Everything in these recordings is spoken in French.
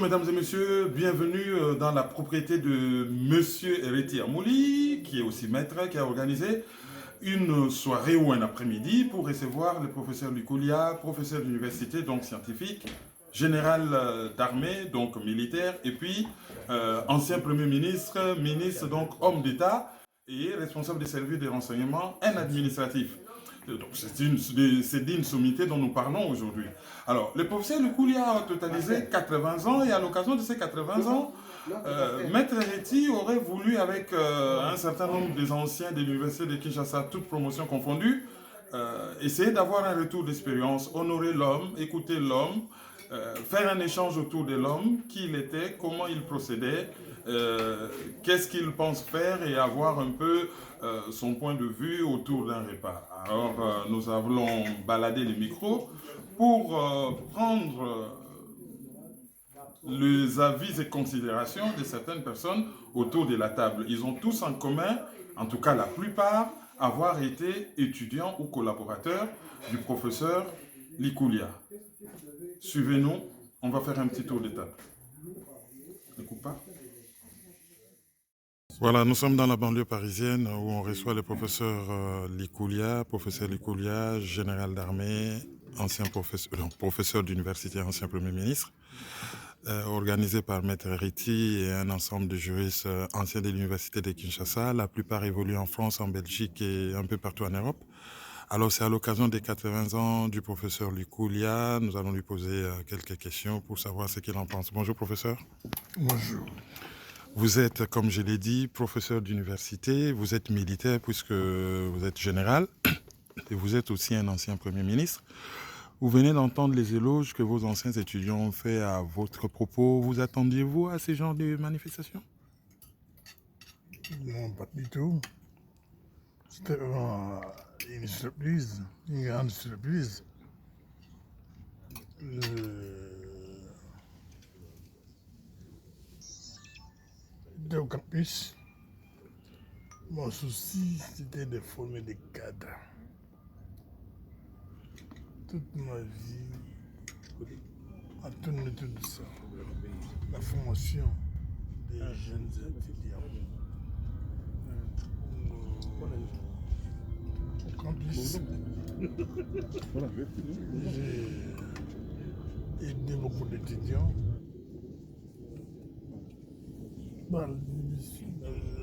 mesdames et messieurs, bienvenue dans la propriété de Monsieur Héritier Amouli, qui est aussi maître, qui a organisé une soirée ou un après-midi pour recevoir le professeur Lukulia, professeur d'université, donc scientifique, général d'armée, donc militaire, et puis ancien Premier ministre, ministre, donc homme d'État, et responsable des services de renseignement, un administratif. Donc c'est d'une sommité dont nous parlons aujourd'hui. Alors, le professeur Lukulia a totalisé 80 ans et à l'occasion de ces 80 ans, Maître Héritier aurait voulu, avec un certain nombre des anciens de l'université de Kinshasa, toutes promotions confondues, essayer d'avoir un retour d'expérience, honorer l'homme, écouter l'homme, faire un échange autour de l'homme, qui il était, comment il procédait, qu'est-ce qu'il pense faire et avoir un peu son point de vue autour d'un repas. Alors, nous allons balader les micros pour prendre les avis et considérations de certaines personnes autour de la table. Ils ont tous en commun, en tout cas la plupart, avoir été étudiants ou collaborateurs du professeur Lukulia. Suivez-nous, on va faire un petit tour de table. Ne coupe pas. Voilà, nous sommes dans la banlieue parisienne où on reçoit le professeur Lukulia, général d'armée, ancien professeur d'université, ancien Premier ministre, organisé par Maître Héritier et un ensemble de juristes anciens de l'université de Kinshasa. La plupart évoluent en France, en Belgique et un peu partout en Europe. Alors c'est à l'occasion des 80 ans du professeur Lukulia. Nous allons lui poser quelques questions pour savoir ce qu'il en pense. Bonjour professeur. Bonjour. Vous êtes, comme je l'ai dit, professeur d'université, vous êtes militaire puisque vous êtes général et vous êtes aussi un ancien Premier ministre. Vous venez d'entendre les éloges que vos anciens étudiants ont fait à votre propos. Vous attendiez-vous à ces genres de manifestations? Non, pas du tout. C'était vraiment une surprise, une grande surprise. J'étais au campus. Mon souci, c'était de former des cadres. Toute ma vie a tourné autour de ça. La formation des jeunes étudiants. Au campus, j'ai aidé beaucoup d'étudiants dans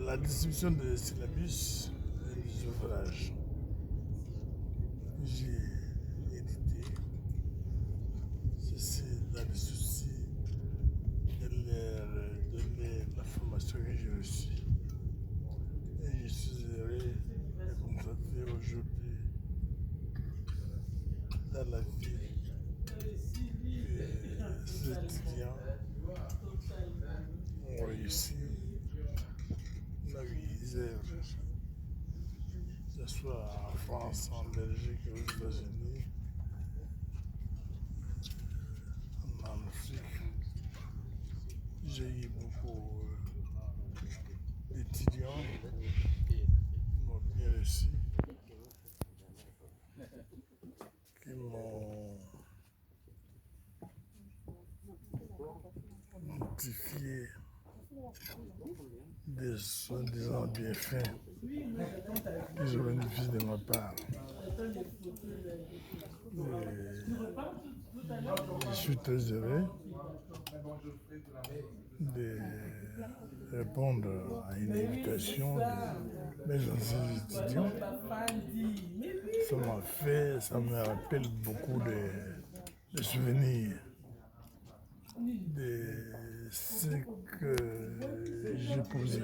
la distribution des syllabus et des ouvrages. J'ai édité. C'est dans le souci de leur donner la formation que j'ai reçue. Et je suis heureux de constater aujourd'hui dans la vie que ces étudiants ont réussi là où ils œuvrent, que ce soit en France, en Belgique, aux États-Unis, en Afrique. J'ai eu beaucoup d'étudiants qui m'ont bien reçu, qui m'ont notifié des soi-disant bienfaits qu'ils ont bénéficié de ma part. Et je suis très heureux de répondre à une invitation de mes anciens étudiants. Ça me rappelle beaucoup de souvenirs de ce que j'ai posé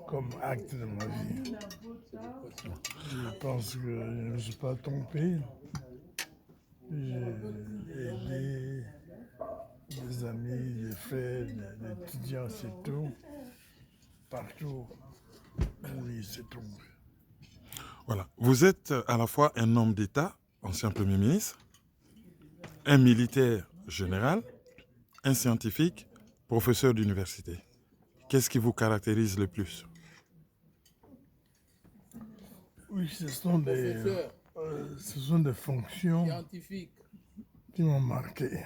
comme acte de ma vie. Je pense que je ne me suis pas trompé. J'ai aidé des amis, des frères, des étudiants, c'est tout, partout où ils se trouvent. Voilà. Vous êtes à la fois un homme d'État, ancien Premier ministre, un militaire général, un scientifique, professeur d'université. Qu'est-ce qui vous caractérise le plus? Oui, ce sont des fonctions qui m'ont marqué.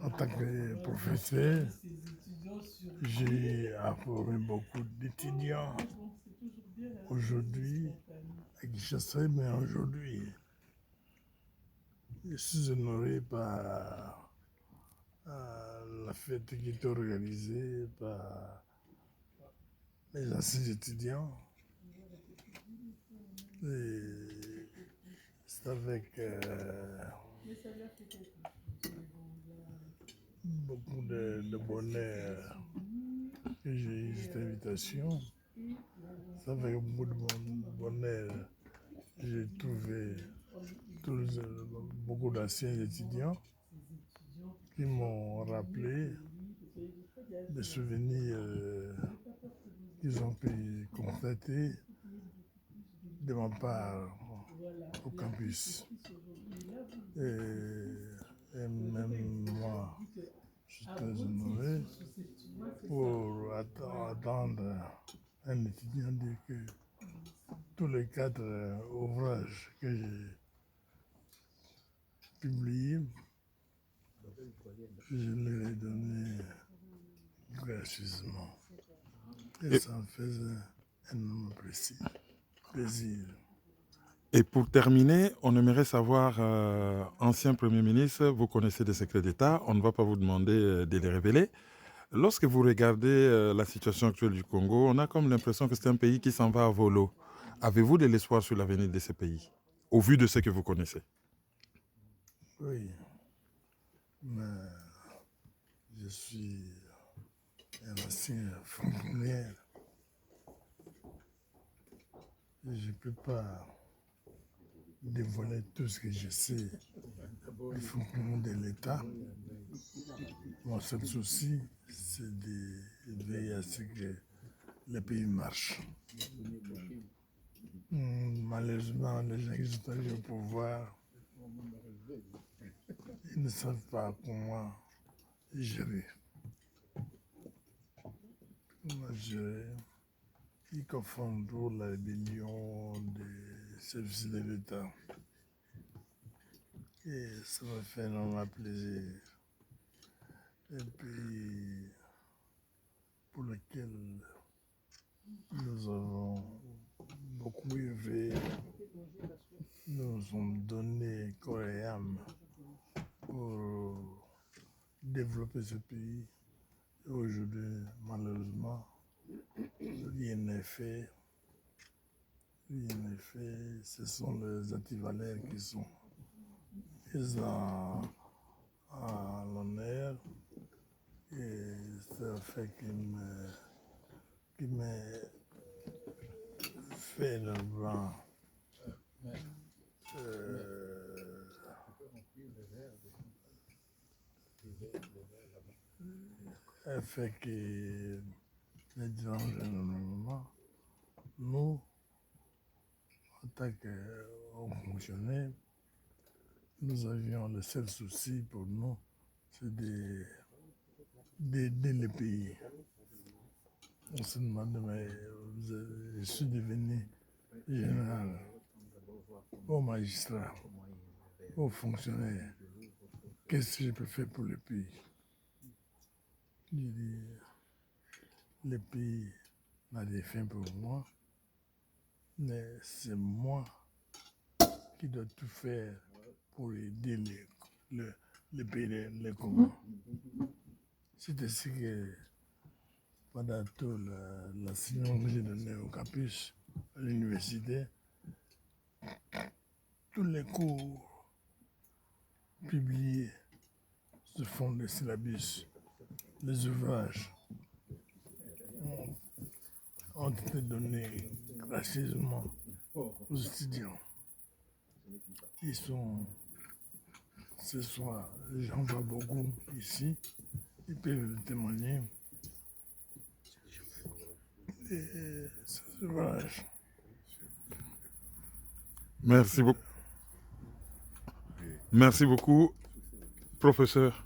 En tant que professeur, j'ai formé beaucoup d'étudiants aujourd'hui à Kinshasa, mais aujourd'hui, je suis honoré par la fête qui est organisée par les anciens étudiants. Et c'est avec beaucoup de bonheur que j'ai eu cette invitation. C'est avec beaucoup de bonheur que j'ai trouvé beaucoup d'anciens étudiants qui m'ont rappelé des souvenirs qu'ils ont pu constater de ma part au campus. Et même moi, je suis très honoré pour attendre un étudiant dire que tous les 4 ouvrages que j'ai publiés, je les ai donnés gracieusement. Et ça me faisait un énorme plaisir. Et pour terminer, on aimerait savoir, ancien Premier ministre, vous connaissez des secrets d'État, on ne va pas vous demander de les révéler. Lorsque vous regardez la situation actuelle du Congo, on a comme l'impression que c'est un pays qui s'en va à volo. Avez-vous de l'espoir sur l'avenir de ce pays, au vu de ce que vous connaissez? Oui, mais je suis un ancien fonctionnaire. Je ne peux pas dévoiler tout ce que je sais du fonctionnement de l'État. Mon seul souci, c'est de veiller à ce que le pays marche. Malheureusement, les gens qui sont arrivés au pouvoir, ils ne savent pas comment gérer. Comment gérer. Ils confondent pour la rébellion des services de l'État. Et ça me fait énormément plaisir. Un pays pour lequel nous avons beaucoup œuvré, nous sommes donnés corps et âme pour développer ce pays. Et aujourd'hui, malheureusement, rien n'est fait. Rien n'est fait. Ce sont les antivaleurs qui sont à l'honneur. Et ça fait qu'il me fait le blanc. Elle fait que les dérange énormément. Nous, en tant que fonctionnaires, nous avions le seul souci pour nous, c'est d'aider le pays. On se demande, mais je suis devenu général, au magistrat, aux fonctionnaires. Qu'est-ce que je peux faire pour le pays? Je dis, le pays n'a des fins pour moi, mais c'est moi qui dois tout faire pour aider le pays, le Congo. C'est ainsi que pendant tout l'enseignement que j'ai donné au campus, à l'université, tous les cours publiés se font des syllabus, les ouvrages ont été donnés gracieusement aux étudiants. Ils sont, ce soir, j'en vois beaucoup ici, ils peuvent le témoigner. Et ces ouvrages. Merci beaucoup. Merci beaucoup, professeur.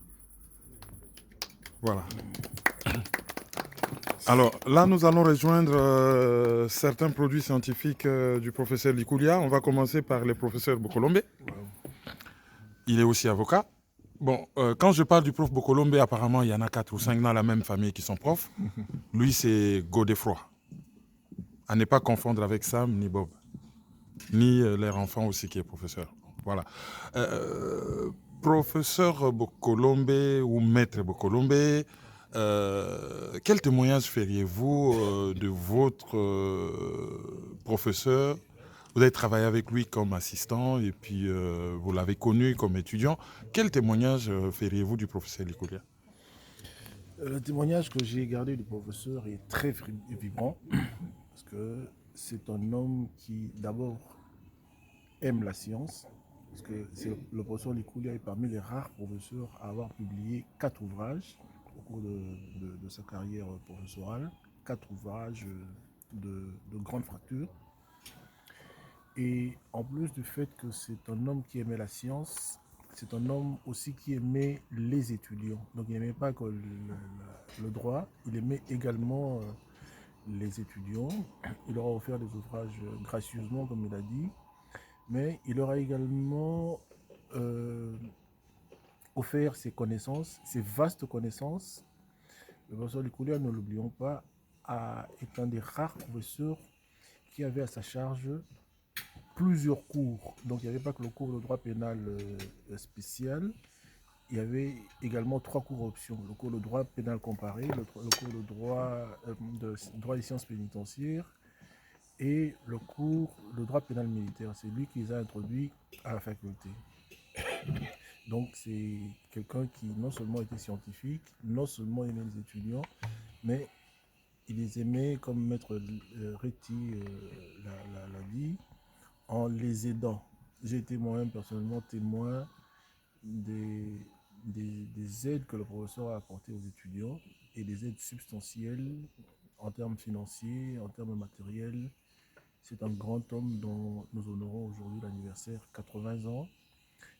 Voilà. Alors là, nous allons rejoindre certains produits scientifiques du professeur Likoulia. On va commencer par le professeur Bokolombe. Il est aussi avocat. Bon, quand je parle du prof Bokolombe, apparemment, il y en a 4 ou 5 dans la même famille qui sont profs. Lui, c'est Godefroy. À ne pas confondre avec Sam ni Bob, ni leur enfant aussi qui est professeur. Voilà. Euh, Professeur Bokolombe ou maître Bokolombe, quel témoignage feriez-vous de votre professeur? Vous avez travaillé avec lui comme assistant et puis vous l'avez connu comme étudiant. Quel témoignage feriez-vous du professeur Likolia? Le témoignage que j'ai gardé du professeur est très vibrant parce que c'est un homme qui d'abord aime la science. Parce que le professeur Likoulia est parmi les rares professeurs à avoir publié 4 ouvrages au cours de sa carrière professorale, 4 ouvrages de grande fracture. Et en plus du fait que c'est un homme qui aimait la science, c'est un homme aussi qui aimait les étudiants. Donc il n'aimait pas que le droit, il aimait également les étudiants. Il leur a offert des ouvrages gracieusement, comme il a dit, mais il leur a également euh, offert ses connaissances, ses vastes connaissances. Le professeur Likoulia, ne l'oublions pas, est un des rares professeurs qui avait à sa charge plusieurs cours. Donc il n'y avait pas que le cours de droit pénal spécial, il y avait également 3 cours options. Le cours de droit pénal comparé, le cours de droit des sciences pénitentiaires et le cours de droit pénal militaire. C'est lui qui les a introduits à la faculté. Donc c'est quelqu'un qui non seulement était scientifique, non seulement aimait les étudiants, mais il les aimait, comme Maître Réti l'a dit, en les aidant. J'ai été moi-même personnellement témoin des, des aides que le professeur a apportées aux étudiants et des aides substantielles en termes financiers, en termes matériels. C'est un grand homme dont nous honorons aujourd'hui l'anniversaire, 80 ans.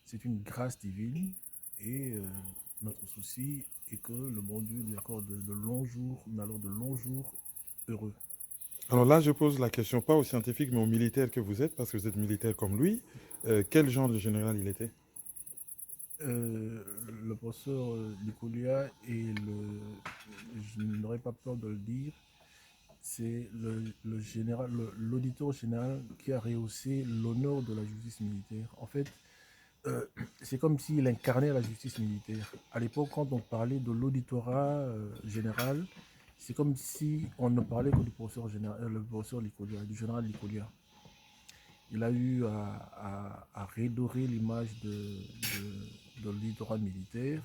C'est une grâce divine et notre souci est que le bon Dieu lui accorde de longs jours, mais alors de longs jours heureux. Alors là, je pose la question pas aux scientifiques, mais aux militaires que vous êtes, parce que vous êtes militaire comme lui. Quel genre de général il était? Le professeur Likoulia est je n'aurais pas peur de le dire, c'est l'auditeur général qui a rehaussé l'honneur de la justice militaire. En fait, euh, c'est comme s'il incarnait la justice militaire. À l'époque, quand on parlait de l'auditorat général, c'est comme si on ne parlait que du professeur, le professeur Likoulia, du général Likoulia. Il a eu à redorer l'image de l'auditorat militaire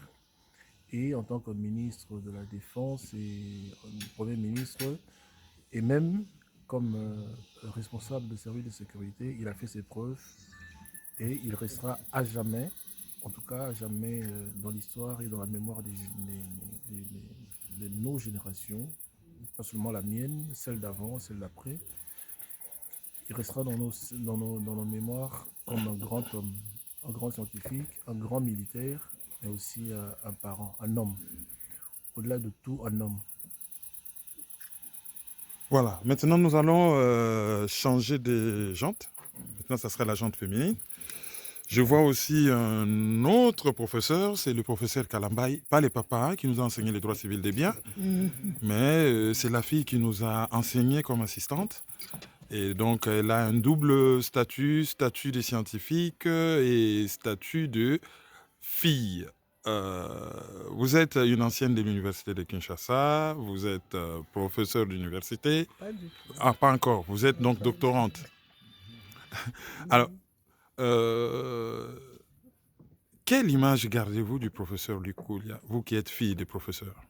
et en tant que ministre de la Défense et Premier ministre, et même comme responsable de service de sécurité, il a fait ses preuves et il restera à jamais, en tout cas à jamais dans l'histoire et dans la mémoire de nos générations, pas seulement la mienne, celle d'avant, celle d'après. Il restera dans nos mémoires comme un grand homme, un grand scientifique, un grand militaire, mais aussi un parent, un homme. Au-delà de tout, un homme. Voilà, maintenant nous allons changer des jantes. Maintenant, ça sera la jante féminine. Je vois aussi un autre professeur, c'est le professeur Kalambay, pas les papas qui nous a enseigné les droits civils des biens, mais c'est la fille qui nous a enseigné comme assistante. Et donc, elle a un double statut, statut de scientifique et statut de fille. Euh, Vous êtes une ancienne de l'université de Kinshasa, vous êtes professeur d'université. Pas du tout. Ah, pas encore, vous êtes donc Pas du tout. doctorante. Alors, euh, quelle image gardez-vous du professeur Lukulia, vous qui êtes fille des professeurs?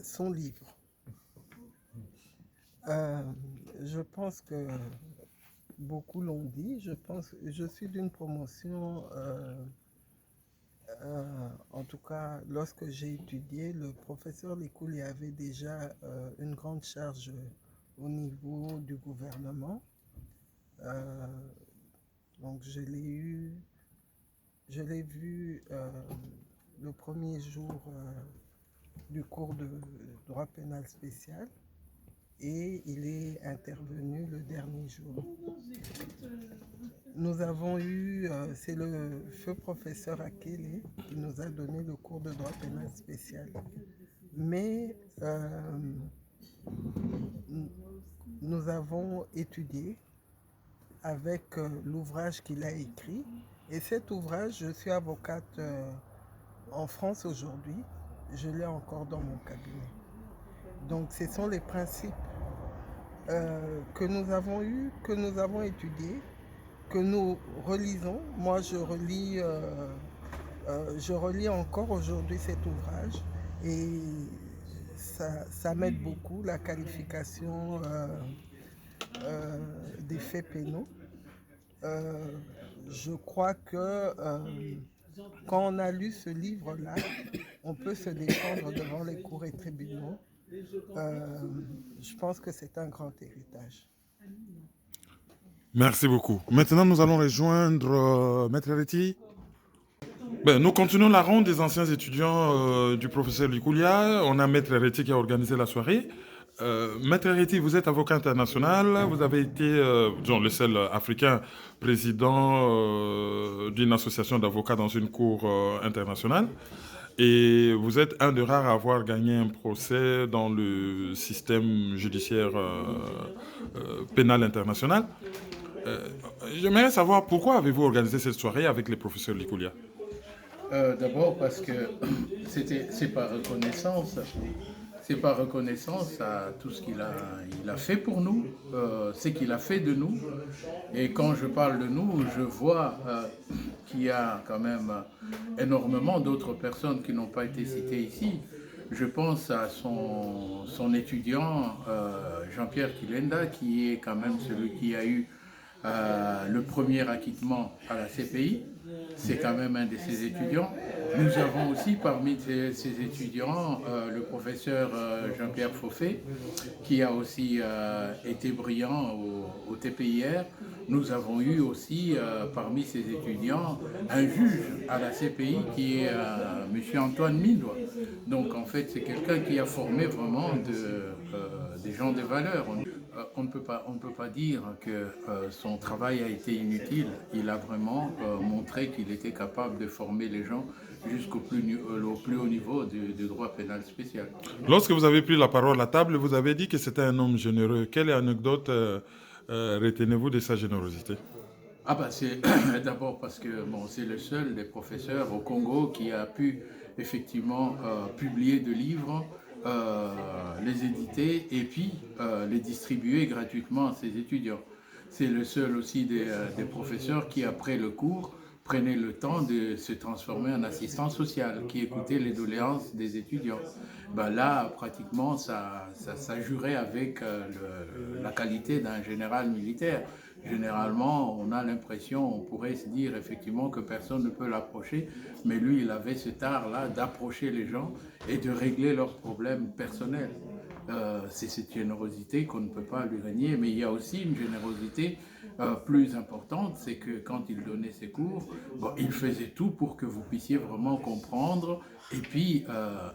Son livre. Euh, je pense que beaucoup l'ont dit. Je pense que je suis d'une promotion. En tout cas, lorsque j'ai étudié, le professeur Likouli avait déjà une grande charge au niveau du gouvernement. Euh, donc je l'ai vu le premier jour du cours de droit pénal spécial et il est intervenu le dernier jour. Nous avons eu, c'est le feu professeur Akele qui nous a donné le cours de droit pénal spécial. Mais nous avons étudié avec l'ouvrage qu'il a écrit. Et cet ouvrage, je suis avocate en France aujourd'hui. Je l'ai encore dans mon cabinet. Donc ce sont les principes que nous avons eus, que nous avons étudiés, que nous relisons. Moi, je relis encore aujourd'hui cet ouvrage et ça m'aide beaucoup, la qualification des faits pénaux. Je crois que quand on a lu ce livre-là, on peut se défendre devant les cours et tribunaux. Je pense que c'est un grand héritage. Merci beaucoup. Maintenant, nous allons rejoindre Maître Reti. Nous continuons la ronde des anciens étudiants du professeur Likoulia. On a Maître Reti qui a organisé la soirée. Maître Reti, vous êtes avocat international. Vous avez été le seul africain président d'une association d'avocats dans une cour internationale. Et vous êtes un des rares à avoir gagné un procès dans le système judiciaire pénal international. J'aimerais savoir pourquoi avez-vous organisé cette soirée avec les professeurs Likoulia? D'abord parce que c'est par reconnaissance. C'est par reconnaissance à tout ce qu'il a fait pour nous, ce qu'il a fait de nous. Et quand je parle de nous, je vois qu'il y a quand même énormément d'autres personnes qui n'ont pas été citées ici. Je pense à son étudiant, Jean-Pierre Kilenda, qui est quand même celui qui a eu le premier acquittement à la CPI. C'est quand même un de ses étudiants. Nous avons aussi parmi ces étudiants le professeur Jean-Pierre Fauffet, qui a aussi été brillant au TPIR. Nous avons eu aussi parmi ces étudiants un juge à la CPI qui est M. Antoine Mindoua. Donc en fait c'est quelqu'un qui a formé vraiment des gens de valeur. On ne peut pas dire que son travail a été inutile. Il a vraiment montré qu'il était capable de former les gens jusqu'au plus haut niveau du droit pénal spécial. Lorsque vous avez pris la parole à table, vous avez dit que c'était un homme généreux. Quelle anecdote retenez-vous de sa générosité? C'est d'abord parce que c'est le seul des professeurs au Congo qui a pu effectivement publier de livres, les éditer et puis les distribuer gratuitement à ses étudiants. C'est le seul aussi des professeurs qui, après le cours, prenait le temps de se transformer en assistant social, qui écoutait les doléances des étudiants. Là, pratiquement, ça jurait avec la qualité d'un général militaire. Généralement, on a l'impression, on pourrait se dire effectivement que personne ne peut l'approcher, mais lui, il avait cet art-là d'approcher les gens et de régler leurs problèmes personnels. C'est cette générosité qu'on ne peut pas lui renier, mais il y a aussi une générosité plus importante, c'est que quand il donnait ses cours, il faisait tout pour que vous puissiez vraiment comprendre et puis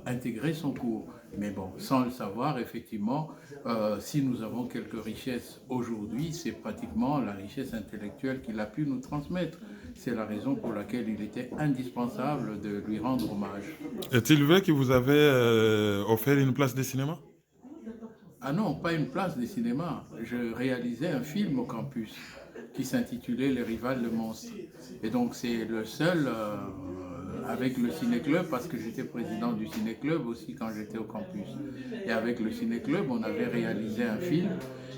intégrer son cours. Mais sans le savoir, effectivement, si nous avons quelques richesses aujourd'hui, c'est pratiquement la richesse intellectuelle qu'il a pu nous transmettre. C'est la raison pour laquelle il était indispensable de lui rendre hommage. Est-il vrai que vous avez offert une place de cinéma? Ah non, pas une place de cinéma. Je réalisais un film au campus qui s'intitulait Les Rivales de Monstres. Et donc c'est le seul avec le ciné-club, parce que j'étais président du ciné-club aussi quand j'étais au campus. Et avec le ciné-club, on avait réalisé un film.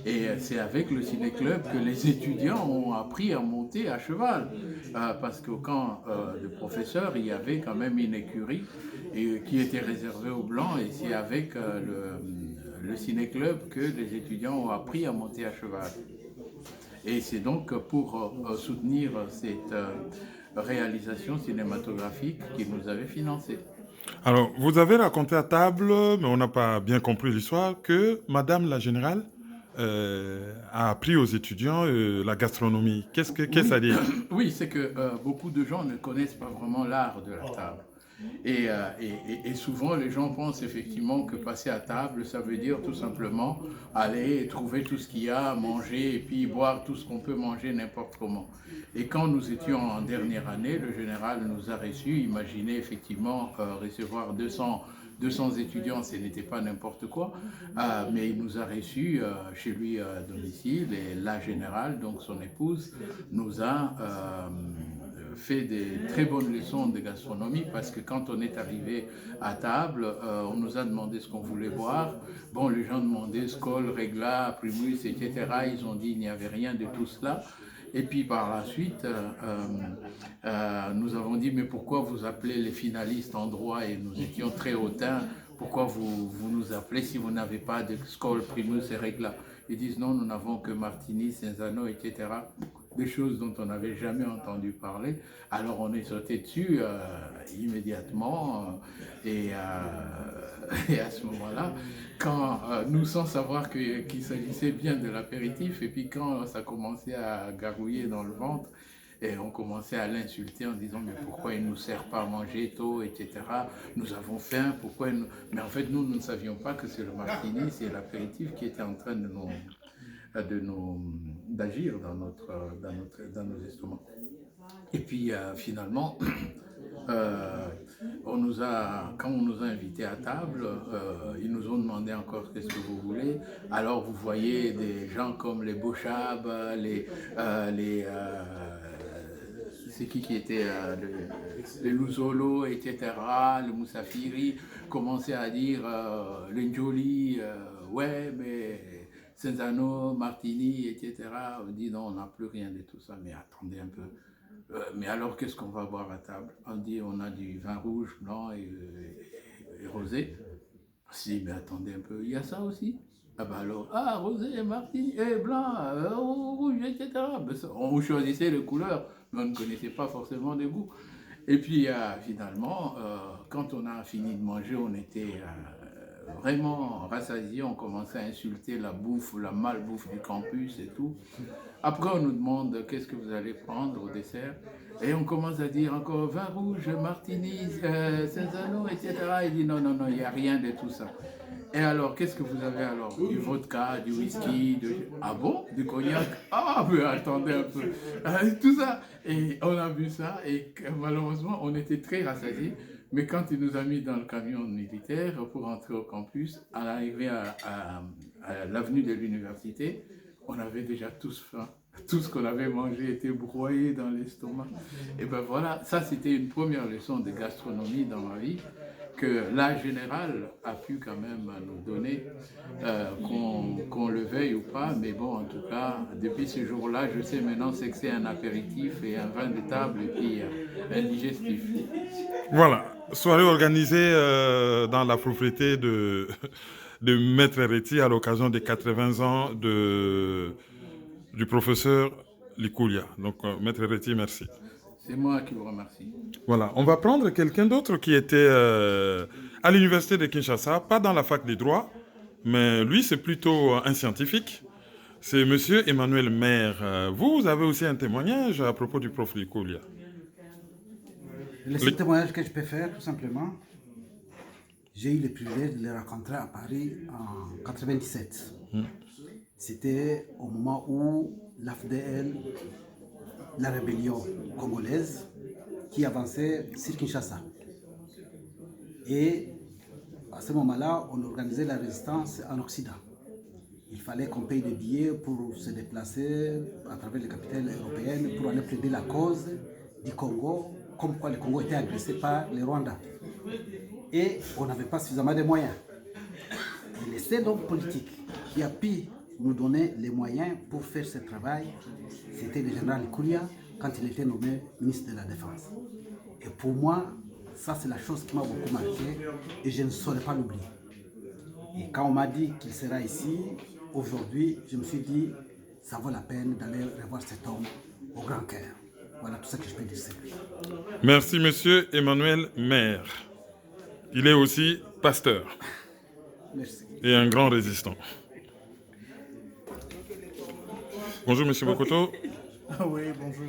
Et c'est avec le ciné-club que les étudiants ont appris à monter à cheval. Parce qu'au camp de professeurs, il y avait quand même une écurie qui était réservée aux Blancs. Et c'est avec le ciné-club que les étudiants ont appris à monter à cheval. Et c'est donc pour soutenir cette réalisation cinématographique qu'ils nous avaient financé. Alors, vous avez raconté à table, mais on n'a pas bien compris l'histoire, que Madame la Générale a appris aux étudiants la gastronomie. Qu'est-ce que ça dit? Oui, c'est que beaucoup de gens ne connaissent pas vraiment l'art de la table. Et souvent, les gens pensent effectivement que passer à table, ça veut dire tout simplement aller trouver tout ce qu'il y a, manger et puis boire tout ce qu'on peut manger n'importe comment. Et quand nous étions en dernière année, le général nous a reçus. Imaginez effectivement recevoir 200 étudiants, ce n'était pas n'importe quoi, mais il nous a reçus chez lui à domicile, et la générale, donc son épouse, nous a fait des très bonnes leçons de gastronomie, parce que quand on est arrivé à table, on nous a demandé ce qu'on voulait boire. Bon, les gens demandaient Skol, Regla, Primus, etc. Ils ont dit il n'y avait rien de tout cela. Et puis par la suite, nous avons dit, mais pourquoi vous appelez les finalistes en droit, et nous étions très hautains, pourquoi vous nous appelez si vous n'avez pas de Skol, Primus et Regla? Ils disent non, nous n'avons que Martini, Cinzano, etc. Des choses dont on n'avait jamais entendu parler. Alors on est sauté dessus immédiatement, et à ce moment-là, quand nous, sans savoir qu'il s'agissait bien de l'apéritif, et puis quand ça commençait à gargouiller dans le ventre, et on commençait à l'insulter en disant mais pourquoi il ne nous sert pas à manger tôt, etc. Nous avons faim, pourquoi il nous... Mais en fait, nous ne savions pas que c'est le martini, c'est l'apéritif qui était en train d'agir dans nos estomacs. Et puis finalement, quand on nous a invités à table, ils nous ont demandé encore qu'est-ce que vous voulez. Alors vous voyez des gens comme les Bochab, c'est qui était les Luzolo, etc., le Moussafiri, commençaient à dire le Njoli, ouais, mais Cinzano, Martini, etc. On dit non, on n'a plus rien de tout ça, mais attendez un peu. Mais alors, qu'est-ce qu'on va boire à table? On dit on a du vin rouge, blanc et rosé. Si, mais attendez un peu, il y a ça aussi? Ah ben alors, rosé, martini, blanc, rouge, etc. Ben ça, on choisissait les couleurs, mais on ne connaissait pas forcément les goûts. Et puis finalement, quand on a fini de manger, on était vraiment rassasiés, on commençait à insulter la bouffe, la malbouffe du campus et tout. Après, on nous demande qu'est-ce que vous allez prendre au dessert. Et on commence à dire encore vin rouge, martini, Cinzano, etc. Il dit non, il n'y a rien de tout ça. Et alors, qu'est-ce que vous avez alors? Du vodka, du whisky, ah bon? Du cognac? Ah, mais attendez un peu. Tout ça. Et on a vu ça, et malheureusement, on était très rassasiés. Mais quand il nous a mis dans le camion militaire pour entrer au campus, à l'arrivée à l'avenue de l'université, on avait déjà tous faim. Tout ce qu'on avait mangé était broyé dans l'estomac. Et ben voilà, ça c'était une première leçon de gastronomie dans ma vie, que la générale a pu quand même nous donner, qu'on le veuille ou pas. Mais bon, en tout cas, depuis ce jour-là, je sais maintenant que c'est un apéritif et un vin de table et puis un digestif. Voilà, soirée organisée dans la propriété de Maître Héritier à l'occasion des 80 ans du professeur Likoulia. Donc, Maître Héritier, merci. C'est moi qui vous remercie. Voilà, on va prendre quelqu'un d'autre qui était à l'université de Kinshasa, pas dans la fac des droits, mais lui, c'est plutôt un scientifique. C'est monsieur Emmanuel Maire. Vous avez aussi un témoignage à propos du prof Likoulia. Le seul témoignage que je peux faire, tout simplement, j'ai eu le privilège de le rencontrer à Paris en 1997. C'était au moment où l'AFDL, la rébellion congolaise, qui avançait sur Kinshasa. Et à ce moment-là, on organisait la résistance en Occident. Il fallait qu'on paye des billets pour se déplacer à travers les capitales européennes pour aller plaider la cause du Congo, comme quoi le Congo était agressé par les Rwandais. Et on n'avait pas suffisamment de moyens. Et le seul homme politique qui a pu nous donner les moyens pour faire ce travail, c'était le général Likoulia, quand il était nommé ministre de la Défense. Et pour moi, ça c'est la chose qui m'a beaucoup marqué et je ne saurais pas l'oublier. Et quand on m'a dit qu'il sera ici, aujourd'hui, je me suis dit, ça vaut la peine d'aller revoir cet homme au grand cœur. Voilà tout ce que je peux dire. Merci, monsieur Emmanuel Maire. Il est aussi pasteur. Merci. Et un grand résistant. Bonjour, monsieur Bokoto. Oui, bonjour.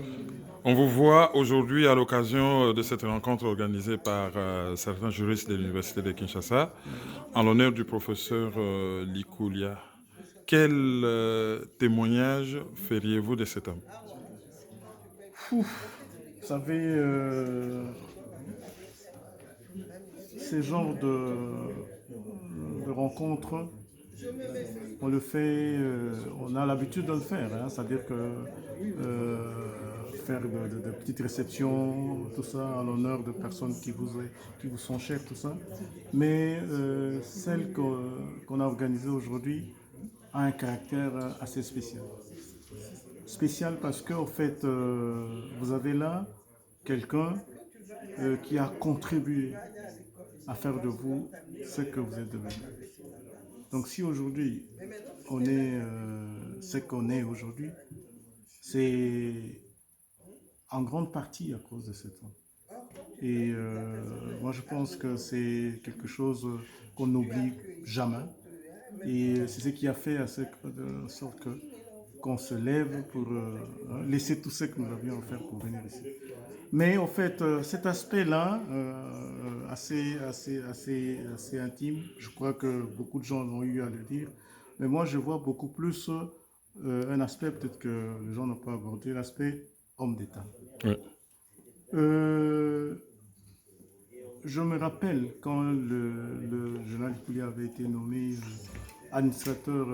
On vous voit aujourd'hui à l'occasion de cette rencontre organisée par certains juristes de l'Université de Kinshasa en l'honneur du professeur Likulia. Quel témoignage feriez-vous de cet homme? Vous savez, ces genres de rencontres, on le fait, on a l'habitude de le faire, hein, c'est-à-dire que faire de petites réceptions, tout ça, en l'honneur de personnes qui vous sont chères, tout ça. Mais celle qu'on a organisée aujourd'hui a un caractère assez spécial. Spécial parce que, en fait, vous avez là quelqu'un qui a contribué à faire de vous ce que vous êtes devenu. Donc si aujourd'hui on est ce qu'on est aujourd'hui, c'est en grande partie à cause de cet homme. Et moi je pense que c'est quelque chose qu'on n'oublie jamais. Et c'est ce qui a fait de sorte qu'on se lève pour laisser tout ce que nous avions à faire pour venir ici. Mais en fait, cet aspect-là, assez intime, je crois que beaucoup de gens ont eu à le dire, mais moi je vois beaucoup plus un aspect peut-être que les gens n'ont pas abordé, l'aspect homme d'État. Oui. Je me rappelle quand le général Likulia avait été nommé administrateur,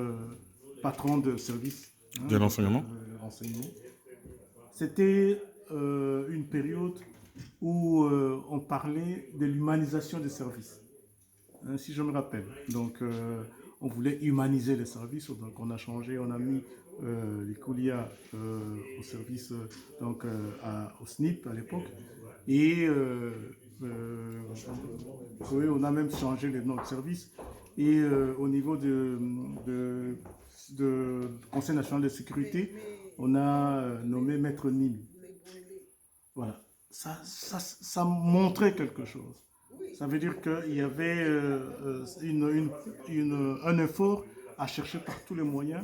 patron de service De renseignement. de renseignement. C'était une période où on parlait de l'humanisation des services, hein, si je me rappelle. Donc, on voulait humaniser les services, donc on a changé, on a mis Likulia au service, donc au SNIP à l'époque, et oui, on a même changé les noms de service. Et au niveau de Conseil national de sécurité, on a nommé Maître Nîmes. Voilà, ça montrait quelque chose. Ça veut dire qu'il y avait un effort à chercher par tous les moyens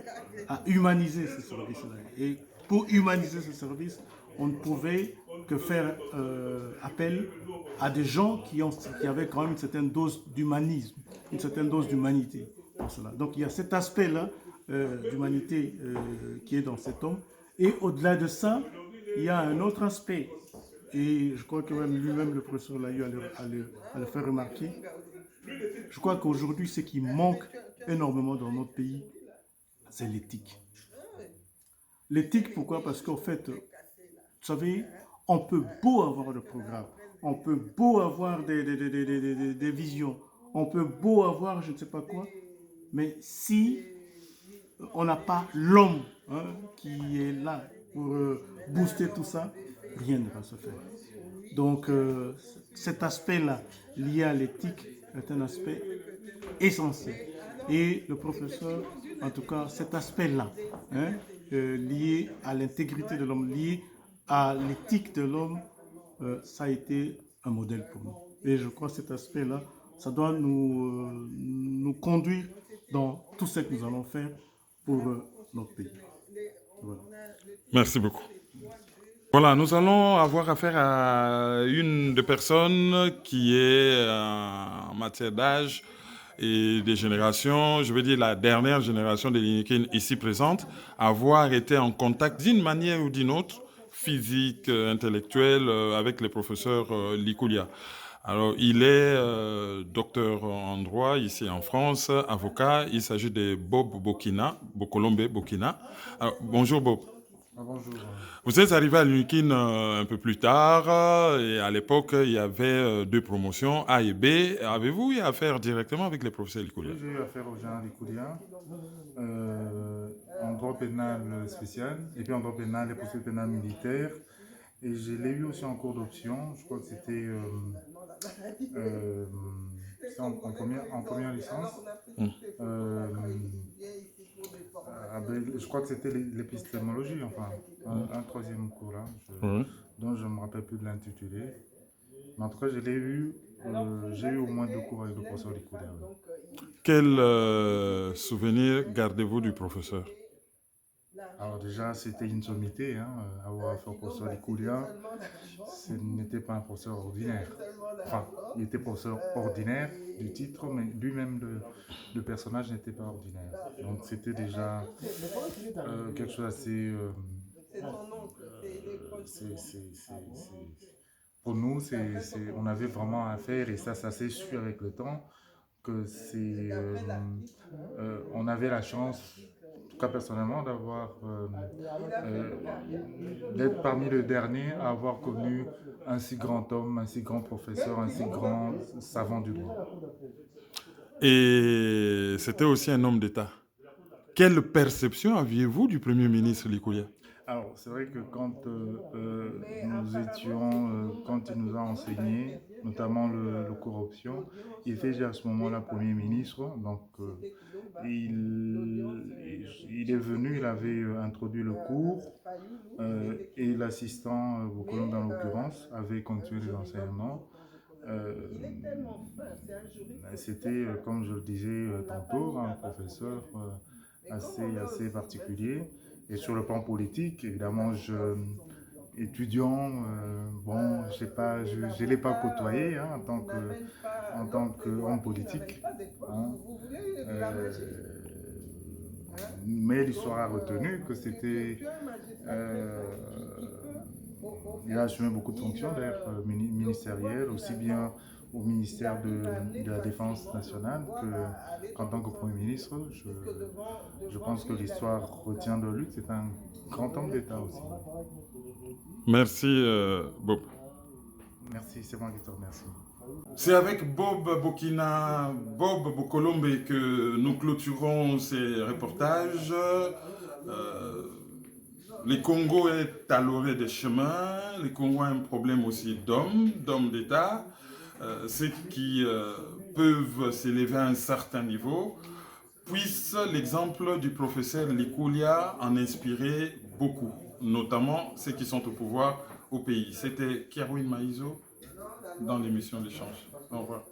à humaniser ce service-là. Et pour humaniser ce service, on ne pouvait que faire appel à des gens qui avaient quand même une certaine dose d'humanisme, une certaine dose d'humanité pour cela. Donc il y a cet aspect-là d'humanité qui est dans cet homme. Et au-delà de ça, il y a un autre aspect. Et je crois que même lui-même, le professeur l'a eu à le faire remarquer. Je crois qu'aujourd'hui, ce qui manque énormément dans notre pays, c'est l'éthique. L'éthique, pourquoi? Parce qu'en fait, vous savez, on peut beau avoir le programme, on peut beau avoir des visions, on peut beau avoir je ne sais pas quoi, mais si on n'a pas l'homme qui est là pour booster tout ça, rien ne va se faire. Donc cet aspect-là lié à l'éthique est un aspect essentiel. Et le professeur, en tout cas, cet aspect-là, lié à l'intégrité de l'homme, lié à l'éthique de l'homme, ça a été un modèle pour nous. Et je crois que cet aspect-là, ça doit nous conduire dans tout ce que nous allons faire pour notre pays. Voilà. Merci beaucoup. Voilà, nous allons avoir affaire à une des personnes qui est en matière d'âge et de génération, je veux dire la dernière génération de l'Inikin ici présente, avoir été en contact d'une manière ou d'une autre, physique, intellectuelle, avec le professeur Likulia. Alors, il est docteur en droit ici en France, avocat. Il s'agit de Bob Bokina, Bokolombe Bokina. Alors, bonjour Bob. Bonjour. Vous êtes arrivé à l'UNIKIN un peu plus tard et à l'époque, il y avait deux promotions, A et B. Avez-vous eu affaire directement avec les professeurs Likulia? Oui, j'ai eu affaire au général Likulia en droit pénal spécial et puis en droit pénal et procédures pénales militaires. Et je l'ai eu aussi en cours d'option. Je crois que c'était en première licence. Je crois que c'était l'épistémologie, enfin, un troisième cours là, dont je ne me rappelle plus de l'intitulé. Mais en tout cas, j'ai eu au moins 2 cours avec le professeur Likulia. Quel souvenir gardez-vous du professeur? Alors déjà, c'était une sommité, hein, avoir affaire au professeur Likoulia. Ce n'était pas un professeur ordinaire. Enfin, il était professeur ordinaire du titre, mais lui-même, le personnage n'était pas ordinaire. Donc c'était déjà quelque chose d'assez... pour nous, on avait vraiment à faire, et ça s'est su avec le temps, que on avait la chance, en tout cas personnellement, d'être parmi les derniers à avoir connu un si grand homme, un si grand professeur, un si grand savant du droit. Et c'était aussi un homme d'État. Quelle perception aviez-vous du Premier ministre Likoulia? Alors, c'est vrai que quand quand il nous a enseigné, notamment le corruption, il était déjà à ce moment-là Premier ministre, donc il est venu, il avait introduit le cours, et l'assistant, Bokolom dans l'occurrence, avait continué les enseignements. C'était, comme je le disais tantôt, un professeur assez particulier. Et sur le plan politique, évidemment, étudiant, bon, je ne l'ai pas côtoyé, hein, en tant qu'homme politique. Hein. Mais l'histoire a retenu que c'était... il a assumé beaucoup de fonctions, d'ailleurs, ministérielles, aussi bien au ministère de la Défense nationale qu'en tant que Premier ministre. Je pense que l'histoire retient de lui que c'est un grand homme d'État aussi. Merci, Bob. Merci, c'est moi qui te remercie. C'est avec Bob Bokolombe que nous clôturons ces reportages. Le Congo est à l'orée des chemins. Le Congo a un problème aussi d'hommes d'État, ceux qui peuvent s'élever à un certain niveau. Puisse l'exemple du professeur Likoulia en inspirer beaucoup, notamment ceux qui sont au pouvoir au pays. C'était Kiarouine Maïzo dans l'émission L'échange. Au revoir.